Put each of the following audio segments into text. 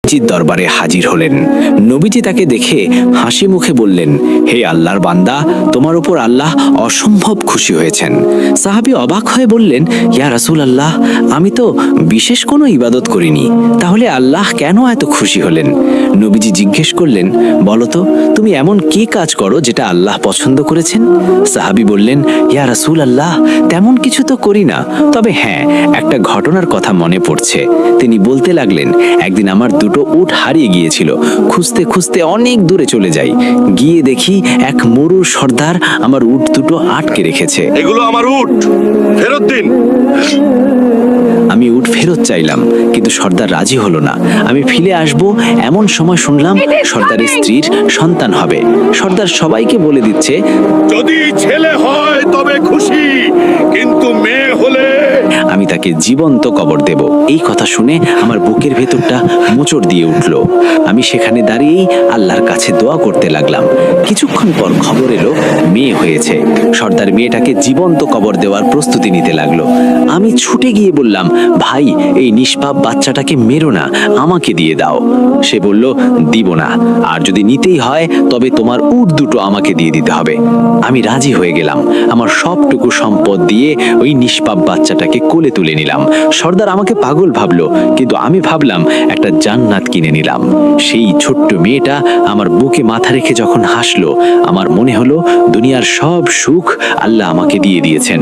নবীজির দরবারে হাজির হলেন। নবীজি তাকে দেখে হাসি মুখে বললেন, হে আল্লাহর বান্দা, তোমার উপর আল্লাহ অসম্ভব খুশি হয়েছেন। সাহাবী অবাক হয়ে বললেন, ইয়া রাসূলুল্লাহ, আমি তো বিশেষ কোনো ইবাদত করিনি, তাহলে আল্লাহ কেন এত খুশি হলেন? নবীজি জিজ্ঞেস করলেন, বলো তো, তুমি এমন কি কাজ করো যেটা আল্লাহ পছন্দ করেছেন? সাহাবী বললেন, ইয়া রাসূলুল্লাহ, তেমন কিছু তো করি না, তবে হ্যাঁ, একটা ঘটনার কথা মনে পড়ছে। তিনি বলতে লাগলেন, একদিন আমার দুটো উট হারিয়ে গিয়েছিল। খুঁজতে খুঁজতে অনেক দূরে চলে যাই, গিয়ে দেখি এক মরুর সর্দার আমার উট দুটো আটকে রেখেছে। এগুলো আমার উট, ফেরত দিন। আমি উট ফেরত চাইলাম, কিন্তু সর্দার রাজি হলো না। আমি ফিরে আসব এমন সময় শুনলাম সর্দারের স্ত্রীর সন্তান হবে। সর্দার সবাইকে বলে দিচ্ছে, যদি ছেলে হয় তবে খুশি, কিন্তু মেয়ে হলে আমি তাকে জীবন্ত কবর দেব। এই কথা শুনে আমার বুকের ভেতরটা মোচড় দিয়ে উঠল। আমি সেখানে দাঁড়িয়েই আল্লাহর কাছে দোয়া করতে লাগলাম। কিছুক্ষণ পর খবর এলো মেয়ে হয়েছে। সর্দার মেয়েটাকে জীবন্ত কবর দেওয়ার প্রস্তুতি নিতে লাগলো। আমি ছুটে গিয়ে বললাম, ভাই, এই নিষ্পাপ বাচ্চাটাকে মেরো না, আমাকে দিয়ে দাও। সে বলল, দিব না, আর যদি নিতেই হয় তবে তোমার উট দুটো আমাকে দিয়ে দিতে হবে। আমি রাজি হয়ে গেলাম। আমার সবটুকু সম্পদ দিয়ে ওই নিষ্পাপ বাচ্চাটাকে কোলে তুলে নিলাম। সর্দার আমাকে পাগল ভাবলো, কিন্তু আমি ভাবলাম একটা জান্নাত কিনে নিলাম। সেই ছোট্ট মেয়েটা আমার বুকে মাথা রেখে যখন হাসলো, আমার মনে হলো দুনিয়ার সব সুখ আল্লাহ আমাকে দিয়ে দিয়েছেন।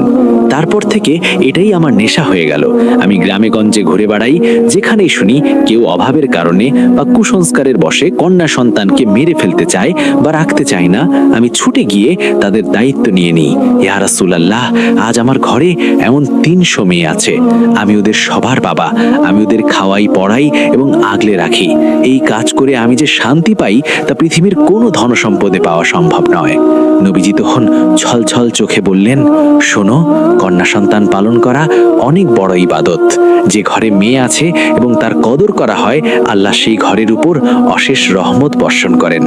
তারপর থেকে এটাই আমার নেশা হয়ে গেল। আমি গ্রামে গঞ্জে ঘুরে বেড়াই, যেখানেই শুনি কেউ অভাবের কারণে বা কুসংস্কারের বশে কন্যা সন্তানকে মেরে ফেলতে চায় বা রাখতে চায় না, আমি ছুটে গিয়ে তাদের দায়িত্ব নিয়ে নিই। ইয়া রাসূলুল্লাহ, আজ আমার ঘরে এমন 300 মেয়ে আছে। আমি ওদের সবার বাবা। আমি ওদের খাওয়াই, পড়াই এবং আগলে রাখি। এই কাজ করে আমি যে শান্তি পাই তা পৃথিবীর কোনো ধনসম্পদে পাওয়া সম্ভব নয়। নবীজি তখন ছলছল চোখে বললেন, শোনো, কন্যা সন্তান পালন করা অনেক বড় ইবাদত। যে ঘরে মেয়ে আছে এবং তার কদর করা হয়, আল্লাহ সেই ঘরের উপর অশেষ রহমত বর্ষণ করেন।